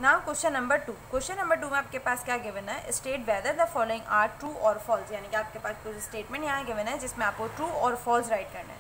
Now question number 2। Question number 2 में आपके पास क्या गिवन है, state whether the following are true और फॉल्स, यानी कि आपके पास कुछ स्टेटमेंट यहाँ गिवन है जिसमें आपको ट्रू और फॉल्स राइट करना है।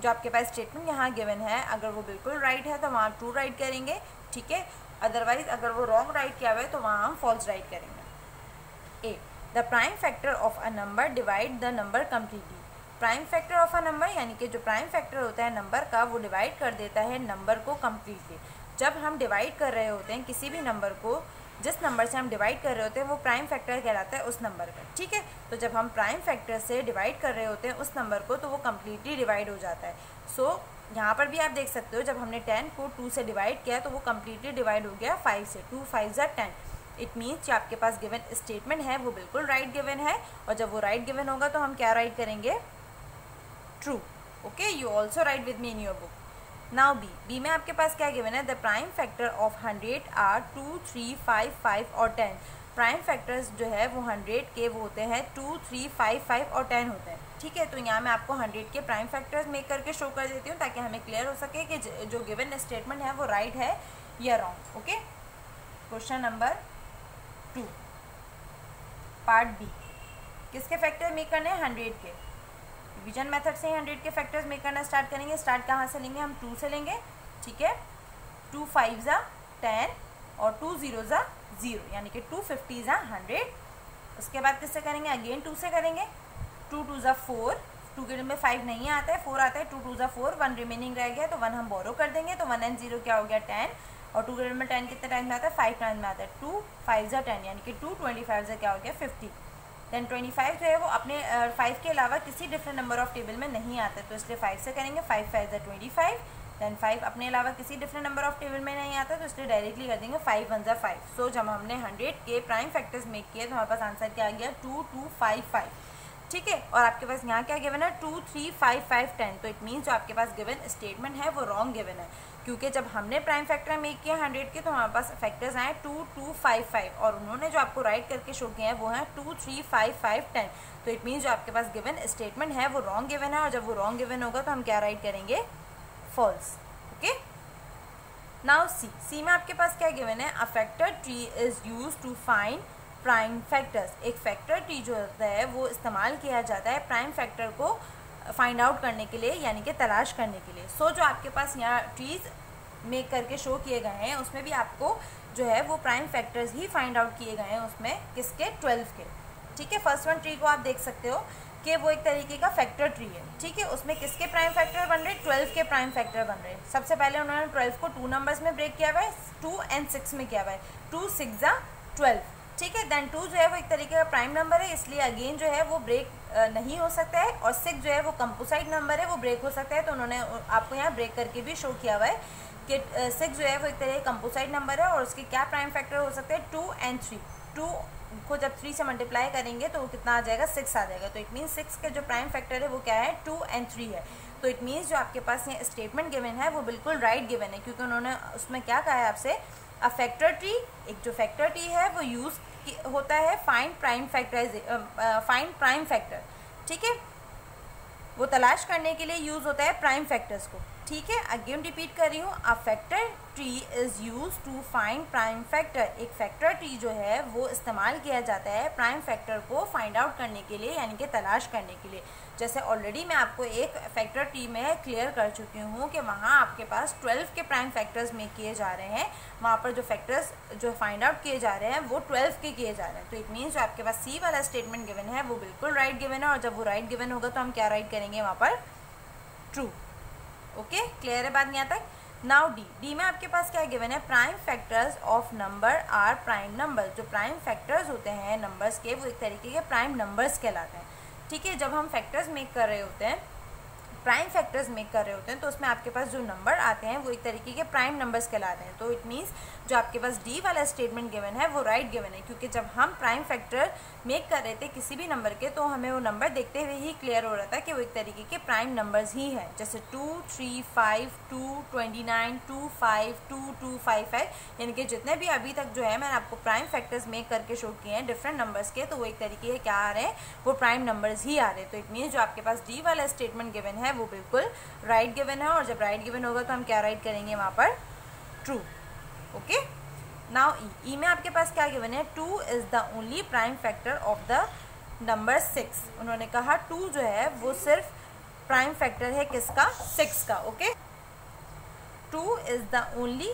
जो आपके पास स्टेटमेंट यहाँ गिवन है अगर वो बिल्कुल राइट है तो वहाँ ट्रू राइट करेंगे, ठीक है। अदरवाइज अगर वो रॉन्ग राइट किया हुआ है तो वहाँ हम फॉल्स राइट करेंगे। A, the prime factor of a number divide the number completely. Prime factor of a number यानी कि जो प्राइम फैक्टर होता है नंबर का वो डिवाइड कर देता है नंबर को कम्प्लीटली। जब हम डिवाइड कर रहे होते हैं किसी भी नंबर को, जिस नंबर से हम डिवाइड कर रहे होते हैं वो प्राइम फैक्टर कहलाता है उस नंबर का, ठीक है। तो जब हम प्राइम फैक्टर से डिवाइड कर रहे होते हैं उस नंबर को तो वो कम्प्लीटली डिवाइड हो जाता है। सो यहाँ पर भी आप देख सकते हो जब हमने 10 को 2 से डिवाइड किया तो वो कम्प्लीटली डिवाइड हो गया 5 से। 2 5 ज़ा 10। इट मीन्स जो आपके पास गिवन स्टेटमेंट है वो बिल्कुल राइट गिवन है, और जब वो राइट गिवन होगा तो हम क्या राइट करेंगे, true. Okay, you also write with me in your book. Now B में आपके पास क्या गिवन है, the prime factor of 100 are 2 3 5 5 और 10। प्राइम फैक्टर्स जो है वो 100 के वो होते हैं 2 3 5 5 और 10 होते हैं, ठीक है। तो यहाँ मैं आपको 100 के प्राइम फैक्टर्स मेक करके शो कर देती हूँ ताकि हमें क्लियर हो सके कि जो गिवन स्टेटमेंट है वो राइट है या wrong. Okay, question number 2 part B. किसके फैक्टर मेक करने हैं, 100 के। डिवीजन मेथड से 100 के फैक्टर्स मेक करना स्टार्ट करेंगे। स्टार्ट कहाँ से लेंगे, हम 2 से लेंगे, ठीक है। 2 5 ज़ा 10 और 2 0 ज़ा 0, यानी कि 2 50 ज़ा 100। उसके बाद किससे करेंगे, अगेन 2 से करेंगे। 2 2 ज़ा 4, 2 के में 5 नहीं आता है, 4 आता है। 2 2 ज़ा 4, 1 रिमेनिंग रह गया तो 1 हम बोरो कर देंगे, तो 1 एंड 0 क्या हो गया 10। और 2 के में 10 कितने टाइम में आता है, 5 टाइम में आता है। 2 5 ज़ा 10 यानी कि 2 25 ज़ा क्या हो गया 50। देन 25 जो है वो अपने 5 के अलावा किसी डिफरेंट नंबर ऑफ टेबल में नहीं आता है, तो इसलिए 5 से करेंगे। 5 5 ज़ा 25। देन 5 अपने अलावा किसी डिफरेंट नंबर ऑफ टेबल में नहीं आता, तो इसलिए डायरेक्टली कर देंगे 5 1 ज़ा 5। सो जब हमने 100 के प्राइम फैक्टर्स मेक किए तो हमारे पास आंसर क्या आ गया, 2 2 5 5, ठीक है। और आपके पास यहाँ क्या गिवन है, 2 3 5 5 10। तो इट मीन्स जो आपके पास गिवन स्टेटमेंट है वो रॉन्ग गिवन है, क्योंकि जब हमने प्राइम फैक्टर मेक किया 100 के तो हमारे पास फैक्टर्स आए 2 2 5 5, और उन्होंने जो आपको राइट करके शो किया है वो है 2 3 5 5 10। तो इट मीन्स जो आपके पास गिवन स्टेटमेंट है वो रॉन्ग गिवन है, और जब वो रॉन्ग गिवन होगा तो हम क्या राइट करेंगे, फॉल्स। ओके, नाउ सी में आपके पास क्या गिवन है, a factor tree is use to find prime factors. एक फैक्टर ट्री जो होता है वो इस्तेमाल किया जाता है प्राइम फैक्टर को फाइंड आउट करने के लिए, यानी कि तलाश करने के लिए। सो जो आपके पास यहाँ ट्रीज मेक करके शो किए गए हैं उसमें भी आपको जो है वो प्राइम फैक्टर्स ही फाइंड आउट किए गए हैं, उसमें किसके, 12 के, ठीक है। फर्स्ट वन ट्री को आप देख सकते हो कि वो एक तरीके का फैक्टर ट्री है, ठीक है। उसमें किसके प्राइम फैक्टर बन रहे हैं, 12 के प्राइम फैक्टर बन रहे हैं। सबसे पहले उन्होंने 12 को 2 नंबर्स में ब्रेक किया हुआ है, 2 एंड 6 में किया हुआ है। 2 6 ज़ा 12, ठीक है। देन 2 जो है वो एक तरीके का प्राइम नंबर है, इसलिए अगेन जो है वो ब्रेक नहीं हो सकता है। और 6 जो है वो कंपोसाइट नंबर है, वो ब्रेक हो सकता है। तो उन्होंने आपको यहाँ ब्रेक करके भी शो किया हुआ है कि 6 जो है वो एक तरह का कंपोसाइट नंबर है, और उसके क्या प्राइम फैक्टर हो सकते हैं, 2 एंड 3। 2 को जब 3 से मल्टीप्लाई करेंगे तो वो कितना आ जाएगा, 6 आ जाएगा। तो इट मीन्स 6 के जो प्राइम फैक्टर है वो क्या है, 2 एंड 3 है। तो इट मीन्स जो आपके पास ये स्टेटमेंट गिवन है वो बिल्कुल राइट गिवन है, क्योंकि उन्होंने उसमें क्या कहा है आपसे, अ फैक्टर ट्री, एक जो फैक्टर ट्री है वो यूज़ होता है फाइंड प्राइम फैक्टर, ठीक है। वो तलाश करने के लिए यूज़ होता है प्राइम फैक्टर्स को, ठीक है। अगेन रिपीट कर रही हूँ, a factor tree is use to find prime factor. एक फैक्टर ट्री जो है वो इस्तेमाल किया जाता है प्राइम फैक्टर को फाइंड आउट करने के लिए, यानी कि तलाश करने के लिए। जैसे ऑलरेडी मैं आपको एक फैक्टर ट्री में क्लियर कर चुकी हूँ कि वहाँ आपके पास 12 के प्राइम फैक्टर्स में किए जा रहे हैं, वहाँ पर जो फैक्टर्स जो फाइंड आउट किए जा रहे हैं वो 12 के किए जा रहे हैं। तो इट मीन्स जो आपके पास सी वाला स्टेटमेंट गिवन है वो बिल्कुल राइट गिवन है, और जब वो राइट गिवन होगा तो हम क्या राइट करेंगे वहाँ पर, ट्रू। ओके, क्लियर है बात यहाँ तक। नाउ डी में आपके पास क्या गिवन है, prime factors of number are prime number. जो प्राइम फैक्टर्स होते हैं नंबर्स के वो एक तरीके के प्राइम नंबर्स कहलाते हैं, ठीक है। जब हम फैक्टर्स मेक कर रहे होते हैं, प्राइम फैक्टर्स मेक कर रहे होते हैं, तो उसमें आपके पास जो नंबर आते हैं वो एक तरीके के प्राइम नंबर्स कहलाते हैं। तो इट मीन्स जो आपके पास डी वाला स्टेटमेंट गिवन है वो राइट गिवन है, क्योंकि जब हम प्राइम फैक्टर मेक कर रहे थे किसी भी नंबर के तो हमें वो नंबर देखते हुए ही क्लियर हो रहा था कि वो एक तरीके के प्राइम नंबर्स ही हैं। जैसे 2 3 5 2 29 2 5 2 2 5 5, यानी कि जितने भी अभी तक जो है मैंने आपको प्राइम फैक्टर्स मेक करके शो किए हैं डिफरेंट नंबर्स के, तो वो एक तरीके के क्या आ रहे हैं, वो प्राइम नंबर्स ही आ रहे हैं। तो इट मीन्स जो आपके पास डी वाला स्टेटमेंट गिवन है वो बिल्कुल राइट गिवन है, और जब राइट गिवन होगा तो हम क्या राइट करेंगे वहाँ पर, ट्रू। ओके, नाउ ई में आपके पास क्या गिवन है, 2 is the only prime factor of the number 6। उन्होंने कहा 2 जो है वो सिर्फ प्राइम फैक्टर है किसका, 6 का। ओके, 2 इज़ द ओनली,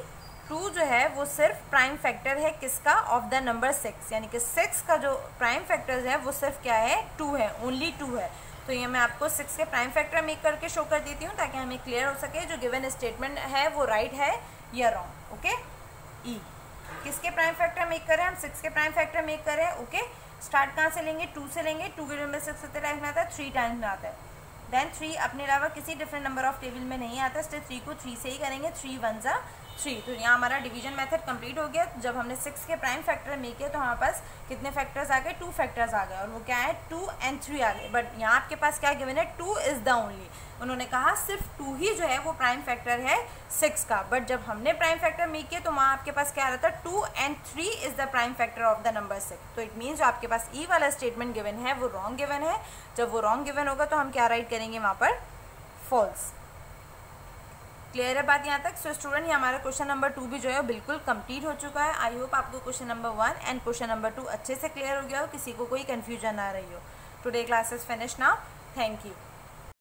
2 जो है वो सिर्फ प्राइम फैक्टर है किसका, ऑफ द नंबर 6, यानी कि 6 का जो प्राइम फैक्टर है वो सिर्फ क्या है, 2 है, ओनली 2 है। तो ये मैं आपको 6 के प्राइम फैक्टर मेक करके शो कर देती हूँ ताकि हमें क्लियर हो सके जो गिवन स्टेटमेंट है वो राइट है या रॉन्ग। ओके, ई किसके प्राइम फैक्टर मेक करें हम, 6 के प्राइम फैक्टर मेक करें। ओके, स्टार्ट कहाँ से लेंगे, 2 से लेंगे। 2 के नंबर 6 कितने टाइम्स में आता है, 3 टाइम्स में आता है। देन 3 अपने अलावा किसी डिफरेंट नंबर ऑफ टेबल में नहीं आता, इसलिए 3 को 3 से ही करेंगे। 3 1 जा 3। तो यहाँ हमारा डिवीजन मेथड कंप्लीट हो गया। जब हमने 6 के प्राइम फैक्टर मेक किया तो हमारे पास कितने फैक्टर्स आ गए, 2 फैक्टर्स आ गए, और वो क्या है, 2 and 3 आ गए। बट यहाँ आपके पास क्या गिवन है, 2 इज़ द ओनली। उन्होंने कहा सिर्फ 2 ही जो है वो प्राइम फैक्टर है 6 का। बट जब हमने प्राइम फैक्टर मेक किया तो वहाँ आपके पास क्या आ रहा था, 2 and 3 is the prime factor of the number 6। तो इट मीन्स जो आपके पास ई वाला स्टेटमेंट गिवन है वो रॉन्ग गिवन है। जब वो रॉन्ग गिवन होगा तो हम क्या राइट करेंगे वहाँ पर, फॉल्स। क्लियर है बात यहाँ तक। सो स्टूडेंट, ये हमारा क्वेश्चन नंबर 2 भी जो है बिल्कुल कंप्लीट हो चुका है। आई होप आपको question number 1 and question number 2 अच्छे से क्लियर हो गया हो, किसी को कोई कन्फ्यूजन आ रही हो। Today class is finish now, thank you.